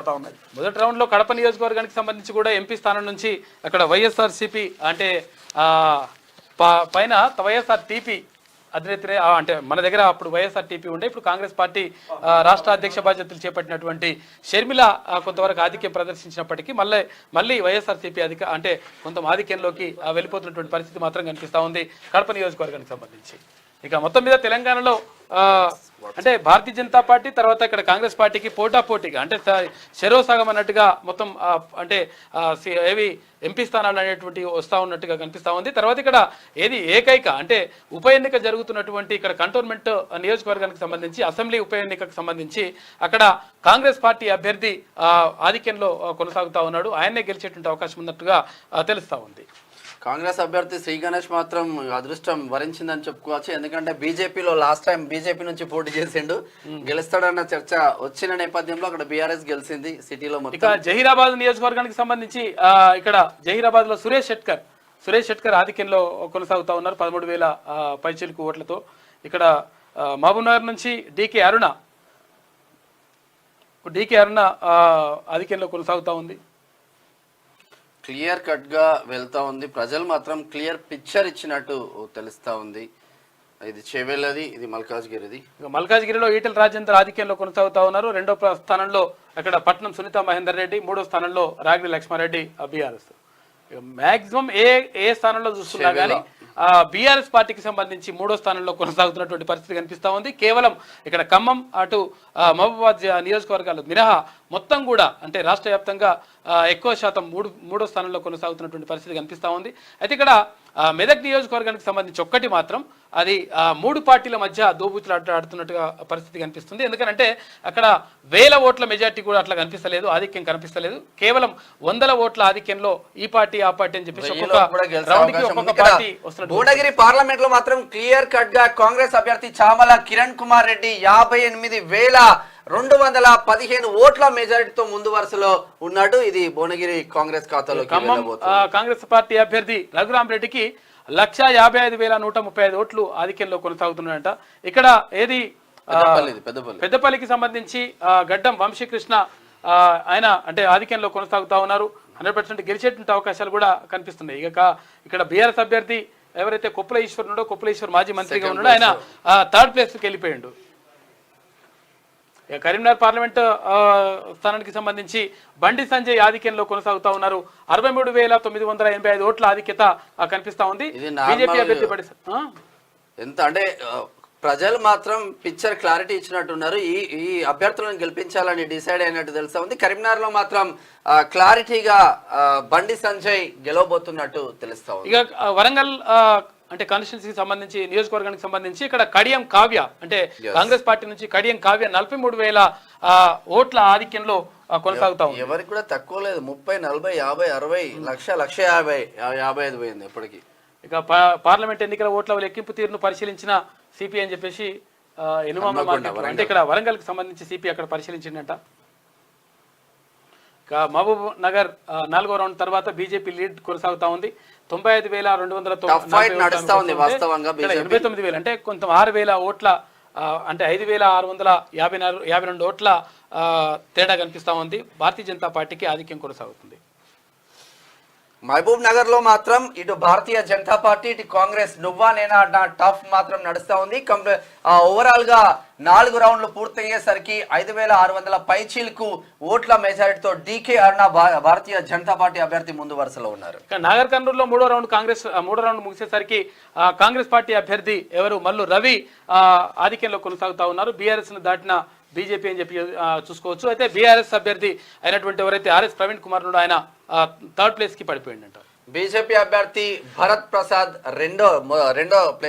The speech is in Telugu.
కొనసాగుతా ఉన్నాయి. మొదటి రౌండ్లో కడప నియోజకవర్గానికి సంబంధించి కూడా ఎంపీ స్థానం నుంచి అక్కడ వైఎస్ఆర్సీపీ అంటే పైన వైఎస్ఆర్ టీపీ అధినేత్రి అంటే మన దగ్గర అప్పుడు వైఎస్ఆర్టీపీ ఉండే, ఇప్పుడు కాంగ్రెస్ పార్టీ రాష్ట్ర అధ్యక్ష బాధ్యతలు చేపట్టినటువంటి షర్మిల కొంతవరకు ఆధిక్యం ప్రదర్శించినప్పటికీ మళ్ళీ వైఎస్ఆర్సీపీ అంటే కొంత ఆధిక్యంలోకి వెళ్ళిపోతున్నటువంటి పరిస్థితి మాత్రం కనిపిస్తూ ఉంది కడప నియోజకవర్గానికి సంబంధించి. ఇక మొత్తం మీద తెలంగాణలో అంటే భారతీయ జనతా పార్టీ తర్వాత ఇక్కడ కాంగ్రెస్ పార్టీకి పోటాపోటీగా అంటే శరోసాగం అన్నట్టుగా మొత్తం అంటే ఏవి ఎంపీ స్థానాలు అనేటువంటి వస్తూ ఉన్నట్టుగా కనిపిస్తూ ఉంది. తర్వాత ఇక్కడ ఏది ఏకైక అంటే ఉప ఎన్నిక జరుగుతున్నటువంటి ఇక్కడ కంటోన్మెంట్ నియోజకవర్గానికి సంబంధించి అసెంబ్లీ ఉప ఎన్నికకు సంబంధించి అక్కడ కాంగ్రెస్ పార్టీ అభ్యర్థి ఆధిక్యంలో కొనసాగుతూ ఉన్నాడు. ఆయన్నే గెలిచేటువంటి అవకాశం ఉన్నట్టుగా తెలుస్తూ ఉంది. కాంగ్రెస్ అభ్యర్థి శ్రీ గణేష్ మాత్రం అదృష్టం వరించిందని చెప్పుకోవచ్చు. ఎందుకంటే బీజేపీలో లాస్ట్ టైం బీజేపీ నుంచి పోటీ చేసిండు, గెలుస్తాడన్న చర్చ వచ్చిన నేపథ్యంలో అక్కడ బీఆర్ఎస్ గెలిచింది సిటీలో. ఇక జహీరాబాద్ నియోజకవర్గానికి సంబంధించి ఇక్కడ జహీరాబాద్ లో సురేష్ షెట్కర్ ఆధిక్యంలో కొనసాగుతా ఉన్నారు 13,000 పైచిలుకు ఓట్లతో. ఇక్కడ మహబూబ్నగర్ నుంచి డీకే అరుణ ఆధిక్యంలో కొనసాగుతా ఉంది. క్లియర్ కట్ గా వెళ్తా ఉంది. ప్రజలు మాత్రం క్లియర్ పిక్చర్ ఇచ్చినట్టు తెలుస్తా ఉంది. ఇది చేవెళ్ళది, ఇది మల్కాజ్గిరిది. మల్కాజ్గిరిలో ఈటెల రాజేందర్ ఆధిక్యంలో కొనసాగుతా ఉన్నారు. రెండో స్థానంలో అక్కడ పట్నం సునీత మహేందర్ రెడ్డి, మూడో స్థానంలో రాగిడి లక్ష్మారెడ్డి బీఆర్ఎస్. మాక్సిమం ఏ స్థానంలో చూస్తున్నా కానీ బీఆర్ఎస్ పార్టీకి సంబంధించి మూడో స్థానంలో కొనసాగుతున్నటువంటి పరిస్థితి కనిపిస్తూ ఉంది. కేవలం ఇక్కడ ఖమ్మం అటు మహబూబాబాద్ నియోజకవర్గాలు మినహా మొత్తం కూడా అంటే రాష్ట్ర వ్యాప్తంగా ఎక్కువ శాతం మూడో స్థానంలో కొనసాగుతున్నటువంటి పరిస్థితి కనిపిస్తూ ఉంది. అయితే ఇక్కడ మెదక్ నియోజకవర్గానికి సంబంధించి ఒక్కటి మాత్రం అది 3 పార్టీల మధ్య దోబూచులు ఆడుతున్నట్టుగా పరిస్థితి కనిపిస్తుంది. ఎందుకంటే అక్కడ 1000 ఓట్ల మెజార్టీ కూడా అట్లా కనిపిస్తలేదు, ఆధిక్యం కనిపిస్తలేదు. కేవలం 100 ఓట్ల ఆధిక్యంలో ఈ పార్టీ ఆ పార్టీ అని చెప్పేసి ఒక్కొక్క పార్టీ వస్తున్నారు. భువనగిరి పార్లమెంట్ లో మాత్రం క్లియర్ కట్ గా కాంగ్రెస్ అభ్యర్థి చామల కిరణ్ కుమార్ రెడ్డి 58,215 ఓట్ల మెజారిటీతో ముందు వరుసలో ఉన్నాడు. ఇది భువనగిరి కాంగ్రెస్ ఖాతాలో. కాంగ్రెస్ పార్టీ అభ్యర్థి రఘురామ్ రెడ్డికి 155,135 ఓట్లు ఆధిక్యంలో కొనసాగుతున్నాయంట. ఇక్కడ ఏది పెద్దపల్లికి సంబంధించి గడ్డం వంశీకృష్ణ ఆయన అంటే ఆధిక్యంలో కొనసాగుతా ఉన్నారు. 100% గెలిచేటువంటి అవకాశాలు కూడా కనిపిస్తున్నాయి. ఇక్కడ బీఆర్ఎస్ అభ్యర్థి ఎవరైతే కొప్పుల ఈశ్వర్ ఉన్నాడో, కొప్పుల ఈశ్వర్ మాజీ మంత్రిగా ఉన్నాడో, ఆయన 3rd ప్లేస్కి వెళ్ళిపోయాడు. కరీంనగర్ పార్లమెంట్ స్థానానికి సంబంధించి బండి సంజయ్ ఆధిక్యంలో కొనసాగుతా ఉన్నారు. 63,985 ఓట్ల ఆధిక్యత కనిపిస్తా ఉంది. బీజేపీ అభ్యర్థి ఎంత అంటే ప్రజలు మాత్రం పిక్చర్ క్లారిటీ ఇచ్చినట్టున్నారు. ఈ అభ్యర్థులను గెలిపించాలని డిసైడ్ అయినట్టు తెలుస్తా ఉంది. కరీంనగర్ లో మాత్రం క్లారిటీగా బండి సంజయ్ గెలవబోతున్నట్టు తెలుస్తా ఉంది. ఇక వరంగల్ అంటే కాన్స్టిట్యున్సీకి సంబంధించి నియోజకవర్గానికి సంబంధించి ఇక్కడ కడియం కావ్య అంటే కాంగ్రెస్ పార్టీ నుంచి కడియం కావ్య 43,000 ఓట్ల ఆధిక్యంలో కొనసాగుతా ఉంది. ఎవరికి కూడా తక్కువ లేదు. 30, 40, 50, 60, 1,55,000 పోయింది ఇప్పటికి. ఇక పార్లమెంట్ ఎన్నికల ఓట్ల లెక్కింపు తీరును పరిశీలించిన సిపి అని చెప్పేసి అంటే ఇక్కడ వరంగల్ కి సంబంధించి సిపి అక్కడ పరిశీలించిందంట. మహబూబ్ నగర్ 4వ రౌండ్ తర్వాత బీజేపీ లీడ్ కొనసాగుతా ఉంది. 95,289 అంటే కొంత 6,000 ఓట్ల అంటే 5,652 ఓట్ల తేడా కనిపిస్తా ఉంది. భారతీయ జనతా పార్టీకి ఆధిక్యం కొనసాగుతుంది. మహబూబ్ నగర్ లో మాత్రం ఇటు భారతీయ జనతా పార్టీ ఇటు కాంగ్రెస్ నువ్వా నేనా టఫ్ మాత్రం నడుస్తా ఉంది. ఓవరాల్ గా 4 రౌండ్లు పూర్తయ్యేసరికి 5,600 పైచీలకు ఓట్ల మెజారిటీతో డీకే అరుణ భారతీయ జనతా పార్టీ అభ్యర్థి ముందు వరుసలో ఉన్నారు. నాగర్ కర్నూలులో 3వ రౌండ్ ముగిసేసరికి కాంగ్రెస్ పార్టీ అభ్యర్థి ఎవరు మల్లు రవి ఆధిక్యంలో కొనసాగుతా ఉన్నారు. బీఆర్ఎస్ ను దాటిన బీజేపీ అని చెప్పి చూసుకోవచ్చు. అయితే బీఆర్ఎస్ అభ్యర్థి అయినటువంటి ఎవరైతే ఆర్ఎస్ ప్రవీణ్ కుమార్ నుండి ఆయన 3rd ప్లేస్ కి పడిపోయిందంట. బీజేపీ అభ్యర్థి భరత్ ప్రసాద్ రెండో ప్లేస్